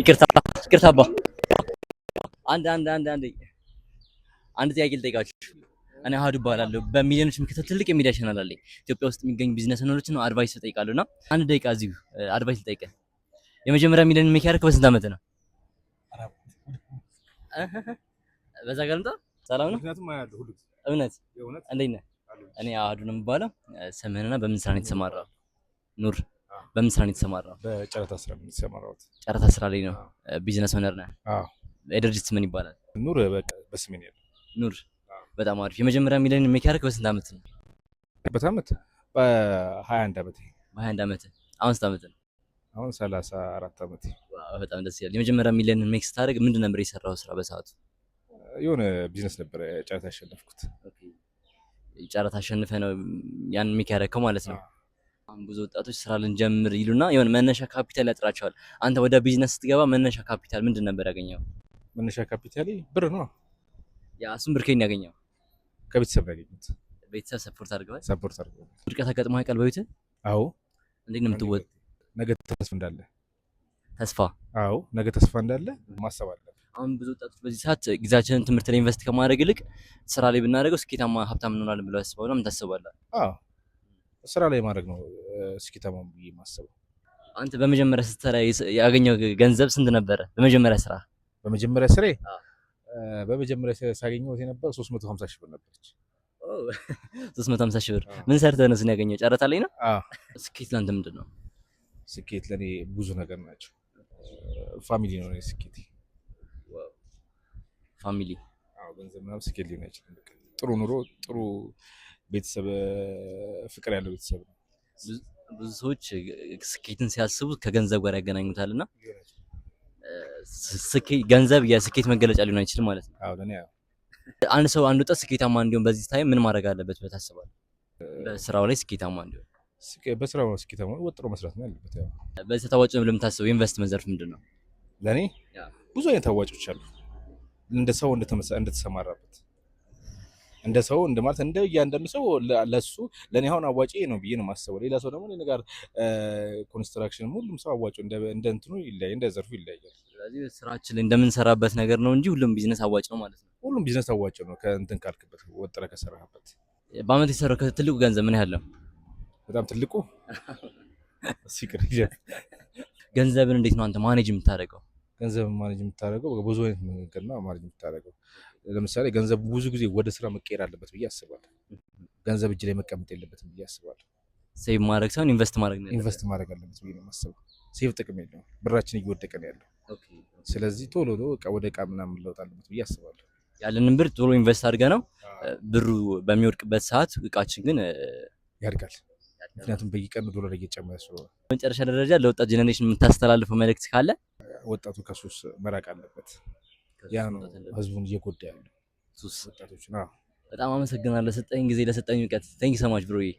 ይቅርታ ይቅርታ አባ አንድ ጥያቄ ልጠይቃችሁ። እኔ አሃዱ እባላለሁ። በሚሊዮኖች የሚከተል ትልቅ የሚዲያ ቻናል አለኝ። ኢትዮጵያ ውስጥ የሚገኙ ቢዝነስ ኦነሮችን ነው አድቫይስ እጠይቃለሁ እና አንድ ደቂቃ እዚሁ አድቫይስ ልጠይቅህ። የመጀመሪያ ሚሊዮን ሜክ ያደረግህ በስንት ዓመት ነው? በዛ ጋር ልምጣ። ሰላም ነው? እውነት እንዴት ነህ? እኔ አሃዱ ነው የምባለው። ስምህንና በምን ስራ ነው የተሰማራው? ኑር። በምን ስራ ነው የተሰማራው? በጨረታ ስራ ነው የተሰማራሁት። ጨረታ ስራ ላይ ነው። ቢዝነስ ኦነር ነህ? አዎ። የድርጅት ምን ይባላል? ኑር በቃ በስሜ ነው። ኑር። በጣም አሪፍ። የመጀመሪያ ሚሊዮን ሜክ ያደረግህ በስንት ዓመት ነው? በዓመት በ21 ዓመት። በ21 ዓመት። አሁን ስንት ዓመት ነው? አሁን 34 ዓመት። ዋው በጣም ደስ ይላል። የመጀመሪያ ሚሊዮን ሜክ ስታደርግ ምንድን ነበር የሰራው ስራ በሰዓቱ? የሆነ ቢዝነስ ነበር ጨረታ ያሸነፍኩት። ጨረታ አሸንፈ ነው ያን ሜክ ያደረግከው ማለት ነው። አሁን ብዙ ወጣቶች ስራ ልንጀምር ይሉና የሆነ መነሻ ካፒታል ያጥራቸዋል። አንተ ወደ ቢዝነስ ስትገባ መነሻ ካፒታል ምንድን ነበር ያገኘው? መነሻ ካፒታል ብር ነው። ያ እሱን ብር ከየት ነው ያገኘው? ከቤተሰብ ነው ያገኘሁት። ቤተሰብ ሰፖርት አድርገዋል? ሰፖርት አድርገዋል። ውድቀት አጋጥሞህ ያውቃል በቤትህ? አዎ። እንዴት ነው የምትወጥ? ነገ ተስፋ እንዳለ። ተስፋ? አዎ፣ ነገ ተስፋ እንዳለ ማሰብ አለ። አሁን ብዙ ወጣቶች በዚህ ሰዓት ጊዜያችንን ትምህርት ላይ ኢንቨስት ከማድረግ ይልቅ ስራ ላይ ብናደርገው ስኬታማ ሀብታም እንሆናለን ብለው ያስባሉ። ምን ታስባለህ? አዎ፣ ስራ ላይ ማድረግ ነው ስኬታማ ብዬ ማሰበው። አንተ በመጀመሪያ ስትሰራ ያገኘው ገንዘብ ስንት ነበረ? በመጀመሪያ ስራ በመጀመሪያ ስራ በመጀመሪያ ሳገኘው የነበረው 350 ሺህ ብር ነበረች። 350 ሺህ ብር። ምን ሰርተህ ነው ያገኘው? ጨረታ ላይ ነው? አዎ። ስኬት ለአንተ ምንድን ነው? ስኬት ለኔ ብዙ ነገር ናቸው። ፋሚሊ ነው ስኬት። ፋሚሊ? አዎ። ገንዘብ ምናምን ስኬት ሊሆን አይችልም። ጥሩ ኑሮ፣ ጥሩ ቤተሰብ፣ ፍቅር ያለው ቤተሰብ ነው። ብዙ ሰዎች ስኬትን ሲያስቡ ከገንዘብ ጋር ያገናኙታልና ገንዘብ የስኬት መገለጫ ሊሆን አይችልም ማለት ነው። አዎ። ለኔ አንድ ሰው አንድ ወጣት ስኬታማ እንዲሆን በዚህ ታይም ምን ማድረግ አለበት ብለህ ታስባለህ? በስራው ላይ ስኬታማ እንዲሆን በስራው ስኬታማ ወጥሮ መስራት ነው ያለበት። ያው በዚህ ተዋጭ ነው ለምታስበው ኢንቨስትመንት ዘርፍ ምንድን ነው? ለኔ ብዙ አይነት አዋጮች አሉ። እንደ ሰው እንደተሰማራበት እንደ ሰው ማለት እንደ እያንዳንዱ ሰው ለሱ ለኔ አሁን አዋጪ ነው ብዬ ነው የማስበው። ሌላ ሰው ደግሞ እኔ ጋር ኮንስትራክሽን ሁሉም ሰው አዋጭ እንደ እንትኑ ይለያል፣ እንደ ዘርፉ ይለያል። ስለዚህ ስራችን ላይ እንደምንሰራበት ነገር ነው እንጂ ሁሉም ቢዝነስ አዋጭ ነው ማለት ነው። ሁሉም ቢዝነስ አዋጭ ነው ከእንትን ካልክበት ወጥረህ ከሰራህበት። በአመት የሰራው ትልቁ ገንዘብ ምን ያህል ነው? በጣም ትልቁ ሲክር ገንዘብን እንዴት ነው አንተ ማኔጅ የምታደርገው? ገንዘብ ማኔጅ የምታደርገው በብዙ አይነት መንገድ ነው ማኔጅ የምታደርገው። ለምሳሌ ገንዘብ ብዙ ጊዜ ወደ ስራ መቀየር አለበት ብዬ አስባለሁ። ገንዘብ እጅ ላይ መቀመጥ የለበትም ብዬ አስባለሁ። ሴቭ ማድረግ ሳይሆን ኢንቨስት ማድረግ ነው። ኢንቨስት ማድረግ አለበት ብዬ ነው የማስበው። ሴቭ ጥቅም የለውም፣ ብራችን እየወደቀ ነው ያለው። ስለዚህ ቶሎ ወደ እቃ ምናምን ለውጥ አለበት ብዬ አስባለሁ። ያለንን ብር ቶሎ ኢንቨስት አድርገህ ነው ብሩ በሚወድቅበት ሰዓት እቃችን ግን ያድጋል። ምክንያቱም በየቀኑ ዶላር እየጨመረ ስለሆነ። በመጨረሻ ደረጃ ለወጣት ጄኔሬሽን የምታስተላልፈው መልእክት ካለ? ወጣቱ ከሱስ መራቅ አለበት። ያ ነው ህዝቡን እየጎዳ ያለው ሱስ ወጣቶች። በጣም አመሰግናለሁ ለሰጠኝ ጊዜ ለሰጠኝ እውቀት። ቴንክ ዩ ሶ ማች ብሮዬ።